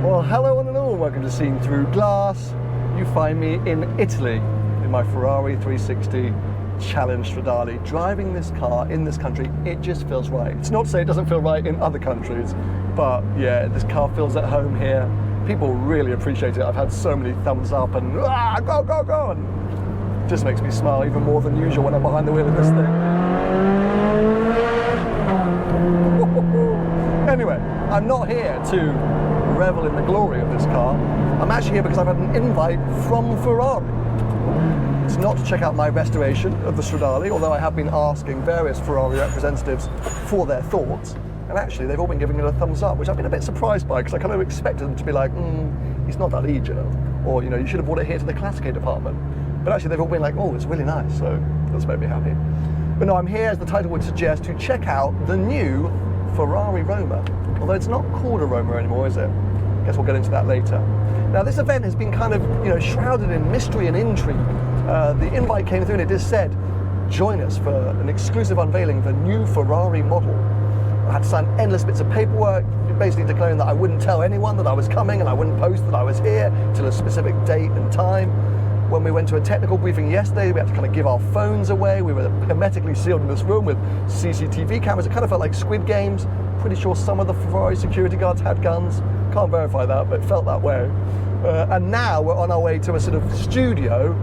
Well, hello one and all, welcome to Seen Through Glass. You find me in Italy in my Ferrari 360 Challenge Stradale. Driving this car in this country, it just feels right. It's not to say it doesn't feel right in other countries, but yeah, this car feels at home here. People really appreciate it. I've had so many thumbs up and go, go, go, and it just makes me smile even more than usual when I'm behind the wheel of this thing. Anyway, I'm not here to revel in the glory of this car. I'm actually here because I've had an invite from Ferrari. It's not to check out my restoration of the Stradale, although I have been asking various Ferrari representatives for their thoughts, and actually they've all been giving it a thumbs up, which I've been a bit surprised by, because I kind of expected them to be like, it's not that easy, or you should have brought it here to the Classique department. But actually they've all been like, oh, it's really nice, so that's made me happy. But no, I'm here, as the title would suggest, to check out the new Ferrari Roma. Although it's not called a Roma anymore, is it? I guess we'll get into that later. Now, this event has been kind of, shrouded in mystery and intrigue. The invite came through and it just said, join us for an exclusive unveiling of a new Ferrari model. I had to sign endless bits of paperwork, basically declaring that I wouldn't tell anyone that I was coming and I wouldn't post that I was here till a specific date and time. When we went to a technical briefing yesterday, we had to kind of give our phones away. We were hermetically sealed in this room with CCTV cameras. It kind of felt like Squid Games. Pretty sure some of the Ferrari security guards had guns. Can't verify that, but it felt that way. And now we're on our way to a sort of studio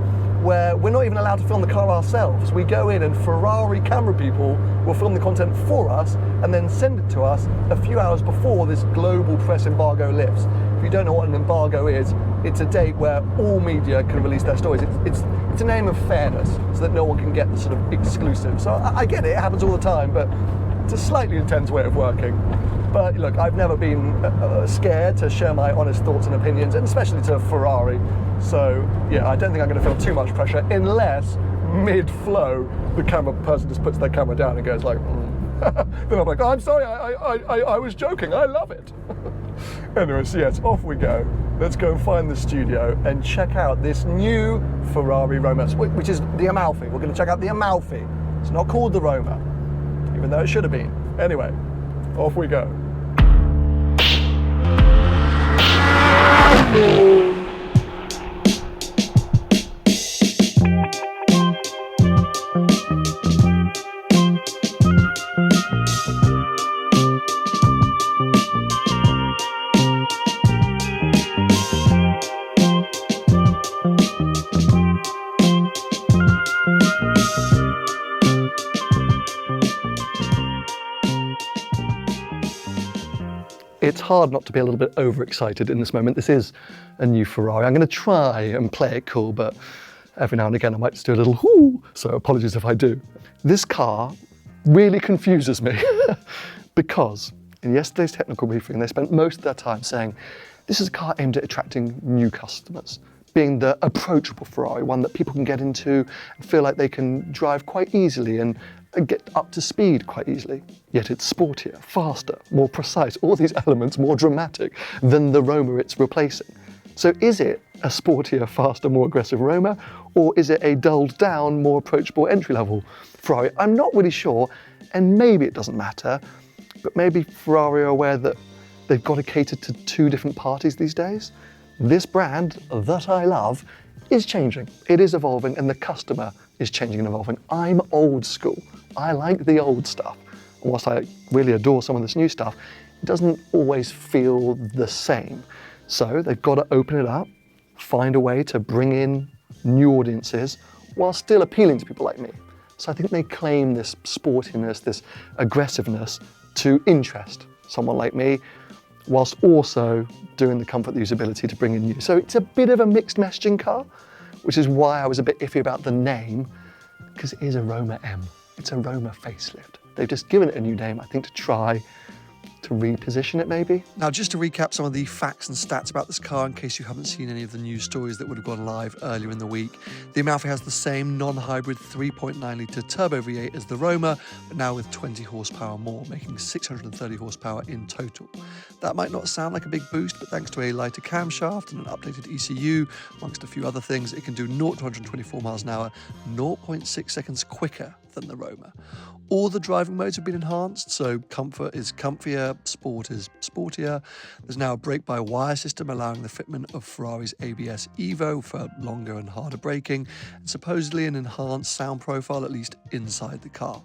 where we're not even allowed to film the car ourselves. We go in and Ferrari camera people will film the content for us and then send it to us a few hours before this global press embargo lifts. If you don't know what an embargo is, it's a date where all media can release their stories. It's a name of fairness, so that no one can get the sort of exclusive. So I get it, it happens all the time, but it's a slightly intense way of working. But look, I've never been scared to share my honest thoughts and opinions, and especially to Ferrari. So yeah, I don't think I'm going to feel too much pressure unless mid-flow the camera person just puts their camera down and goes like, Then I'm like, oh, I'm sorry, I was joking, I love it. Anyway, so yes, off we go. Let's go and find the studio and check out this new Ferrari Roma, which is the Amalfi. We're going to check out the Amalfi. It's not called the Roma, even though it should have been. Anyway, off we go. It's hard not to be a little bit overexcited in this moment. This is a new Ferrari. I'm going to try and play it cool, but every now and again I might just do a little whoo, so apologies if I do. This car really confuses me because in yesterday's technical briefing they spent most of their time saying this is a car aimed at attracting new customers, being the approachable Ferrari, one that people can get into and feel like they can drive quite easily and get up to speed quite easily. Yet it's sportier, faster, more precise, all these elements more dramatic than the Roma it's replacing. So is it a sportier, faster, more aggressive Roma, or is it a dulled down, more approachable entry-level Ferrari? I'm not really sure, and maybe it doesn't matter, but maybe Ferrari are aware that they've got to cater to two different parties these days. This brand that I love is changing. It is evolving, and the customer is changing and evolving. I'm old school. I like the old stuff. And whilst I really adore some of this new stuff, it doesn't always feel the same. So they've got to open it up, find a way to bring in new audiences while still appealing to people like me. So I think they claim this sportiness, this aggressiveness to interest someone like me, whilst also doing the comfort, the usability to bring in new. So it's a bit of a mixed messaging car, which is why I was a bit iffy about the name, because it is a Roma M. It's a Roma facelift. They've just given it a new name, I think, to try to reposition it maybe. Now, just to recap some of the facts and stats about this car in case you haven't seen any of the news stories that would have gone live earlier in the week. The Amalfi has the same non-hybrid 3.9 litre turbo V8 as the Roma, but now with 20 horsepower more, making 630 horsepower in total. That might not sound like a big boost, but thanks to a lighter camshaft and an updated ECU, amongst a few other things, it can do 0 to 124 miles an hour, 0.6 seconds quicker than the Roma. All the driving modes have been enhanced, so comfort is comfier, sport is sportier. There's now a brake-by-wire system allowing the fitment of Ferrari's ABS Evo for longer and harder braking, and supposedly an enhanced sound profile, at least inside the car.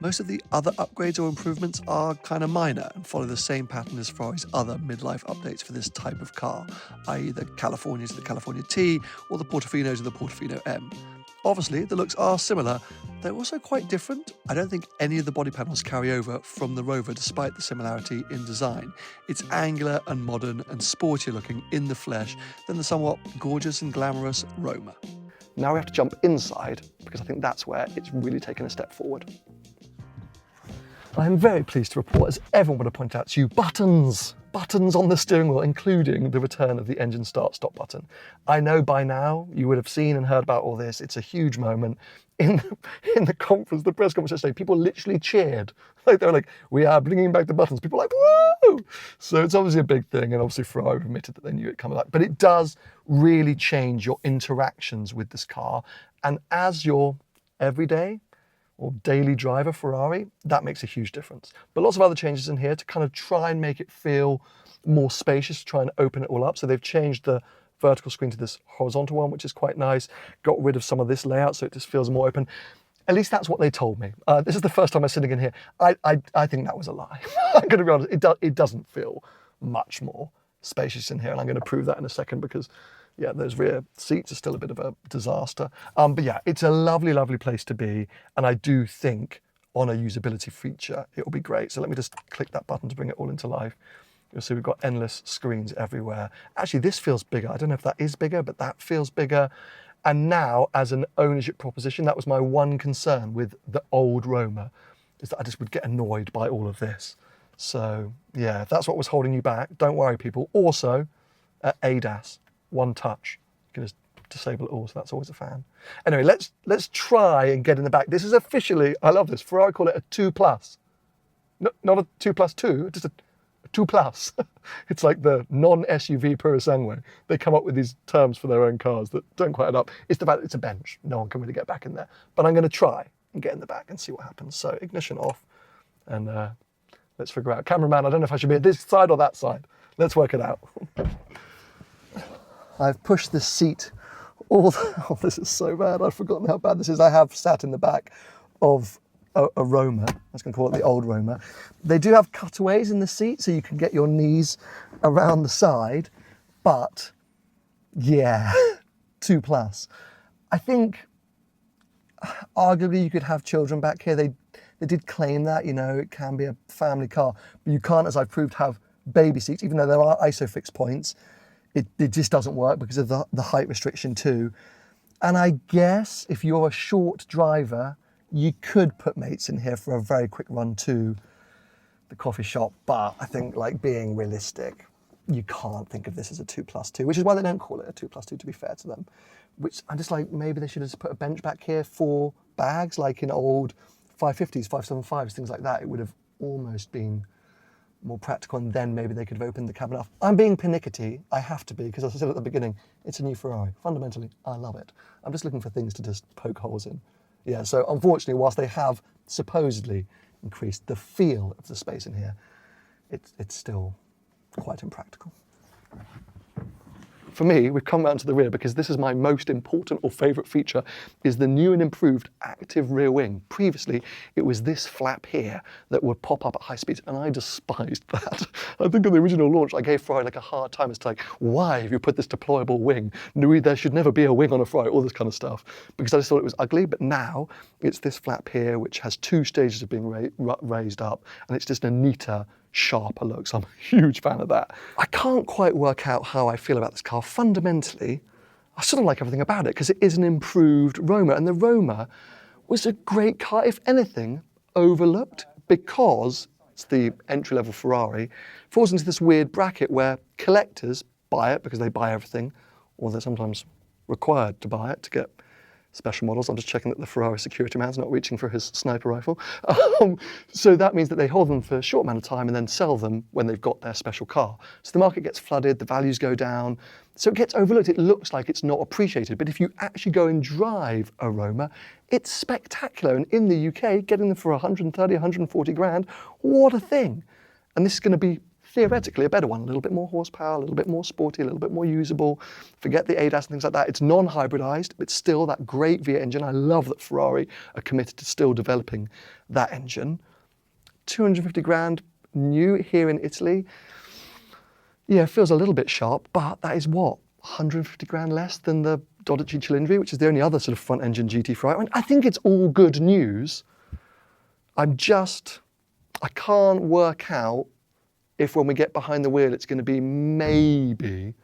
Most of the other upgrades or improvements are kind of minor and follow the same pattern as Ferrari's other midlife updates for this type of car, i.e. the California to the California T or the Portofino to the Portofino M. Obviously, the looks are similar, they're also quite different. I don't think any of the body panels carry over from the Rover despite the similarity in design. It's angular and modern and sportier looking in the flesh than the somewhat gorgeous and glamorous Roma. Now we have to jump inside because I think that's where it's really taken a step forward. I am very pleased to report, as everyone would have pointed out to you, buttons on the steering wheel, including the return of the engine start-stop button. I know by now you would have seen and heard about all this. It's a huge moment. In the conference, the press conference yesterday, people literally cheered. Like, they were like, we are bringing back the buttons. People were like, whoa! So it's obviously a big thing, and obviously Ferrari admitted that they knew it coming back. But it does really change your interactions with this car. And as your everyday or daily driver Ferrari, that makes a huge difference. But lots of other changes in here to kind of try and make it feel more spacious, to try and open it all up. So they've changed the vertical screen to this horizontal one, which is quite nice. Got rid of some of this layout so it just feels more open. At least that's what they told me. This is the first time I'm sitting in here. I think that was a lie. I'm going to be honest, it doesn't feel much more spacious in here, and I'm going to prove that in a second because yeah, those rear seats are still a bit of a disaster. But yeah, it's a lovely, lovely place to be. And I do think on a usability feature, it'll be great. So let me just click that button to bring it all into life. You'll see we've got endless screens everywhere. Actually, this feels bigger. I don't know if that is bigger, but that feels bigger. And now, as an ownership proposition, that was my one concern with the old Roma, is that I just would get annoyed by all of this. So yeah, if that's what was holding you back, don't worry, people. Also, ADAS. One touch, you can just disable it all, so that's always a fan. Anyway, let's try and get in the back. This is officially, I love this, Ferrari call it a 2+. No, not a 2+2, just a 2+. It's like the non-SUV puro-sangue. They come up with these terms for their own cars that don't quite add up. It's the fact that it's a bench. No one can really get back in there. But I'm going to try and get in the back and see what happens. So ignition off, and let's figure out. Cameraman, I don't know if I should be at this side or that side. Let's work it out. I've pushed this seat oh, this is so bad. I've forgotten how bad this is. I have sat in the back of a Roma. I was going to call it the old Roma. They do have cutaways in the seat, so you can get your knees around the side. But yeah, 2+. I think arguably you could have children back here. They did claim that, you know, it can be a family car, but you can't, as I've proved, have baby seats, even though there are ISOFIX points. It just doesn't work because of the height restriction too. And I guess if you're a short driver, you could put mates in here for a very quick run to the coffee shop. But I think, like, being realistic, you can't think of this as a 2+2, which is why they don't call it a 2+2, to be fair to them. Which I'm just like, maybe they should have just put a bench back here for bags, like in old 550s, 575s, things like that. It would have almost been more practical, and then maybe they could have opened the cabin up. I'm being pernickety, I have to be, because as I said at the beginning, it's a new Ferrari. Fundamentally, I love it. I'm just looking for things to just poke holes in. Yeah, so unfortunately, whilst they have supposedly increased the feel of the space in here, it's still quite impractical. For me, we've come round to the rear because this is my most important or favourite feature, is the new and improved active rear wing. Previously, it was this flap here that would pop up at high speeds, and I despised that. I think on the original launch, I gave Ferrari like a hard time as to like, why have you put this deployable wing? There should never be a wing on a Ferrari, all this kind of stuff, because I just thought it was ugly. But now it's this flap here, which has 2 stages of being raised up, and it's just a neater, sharper look, so I'm a huge fan of that. I can't quite work out how I feel about this car. Fundamentally, I sort of like everything about it because it is an improved Roma, and the Roma was a great car, if anything, overlooked, because it's the entry-level Ferrari, falls into this weird bracket where collectors buy it because they buy everything, or they're sometimes required to buy it to get special models. I'm just checking that the Ferrari security man's not reaching for his sniper rifle. So that means that they hold them for a short amount of time and then sell them when they've got their special car. So the market gets flooded, the values go down, so it gets overlooked. It looks like it's not appreciated, but if you actually go and drive a Roma, it's spectacular. And in the UK, getting them for 130, 140 grand, what a thing. And this is going to be theoretically a better one, a little bit more horsepower, a little bit more sporty, a little bit more usable. Forget the ADAS and things like that. It's non-hybridized, but still that great V8 engine. I love that Ferrari are committed to still developing that engine. 250 grand new here in Italy. Yeah, it feels a little bit sharp, but that is what? 150 grand less than the Dodici Cilindri, which is the only other sort of front engine GT Ferrari. I mean, I think it's all good news. I can't work out if when we get behind the wheel, it's going to be maybe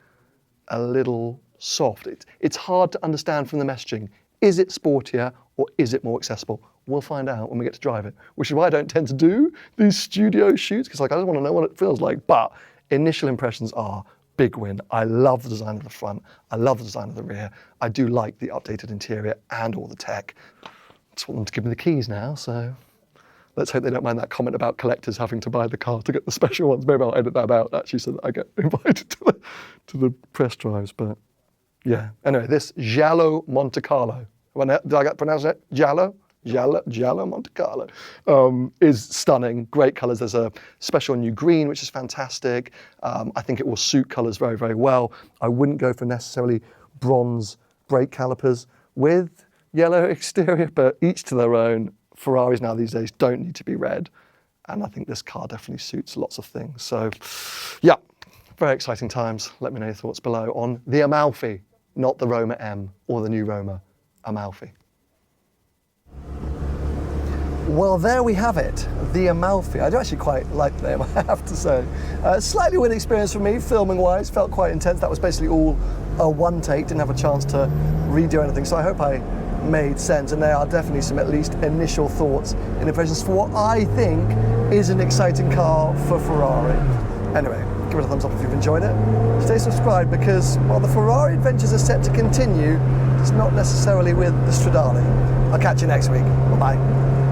a little soft. It's hard to understand from the messaging. Is it sportier or is it more accessible? We'll find out when we get to drive it, which is why I don't tend to do these studio shoots, because I just want to know what it feels like. But initial impressions are big win. I love the design of the front. I love the design of the rear. I do like the updated interior and all the tech. I just want them to give me the keys now, so let's hope they don't mind that comment about collectors having to buy the car to get the special ones. Maybe I'll edit that out, actually, so that I get invited to the press drives. But yeah, anyway, this Giallo Monte Carlo. Did I pronounce it? Giallo Monte Carlo is stunning. Great colours. There's a special new green, which is fantastic. I think it will suit colours very, very well. I wouldn't go for necessarily bronze brake calipers with yellow exterior, but each to their own. Ferraris now these days don't need to be red. And I think this car definitely suits lots of things. So yeah, very exciting times. Let me know your thoughts below on the Amalfi, not the Roma M or the new Roma, Amalfi. Well, there we have it, the Amalfi. I do actually quite like the name, I have to say. Slightly weird experience for me, filming-wise, felt quite intense. That was basically all a one take, didn't have a chance to redo anything. So I hope I made sense, and there are definitely some at least initial thoughts and impressions for what I think is an exciting car for Ferrari. Anyway, give it a thumbs up if you've enjoyed it. Stay subscribed because, while the Ferrari adventures are set to continue, it's not necessarily with the Stradale. I'll catch you next week. Bye-bye.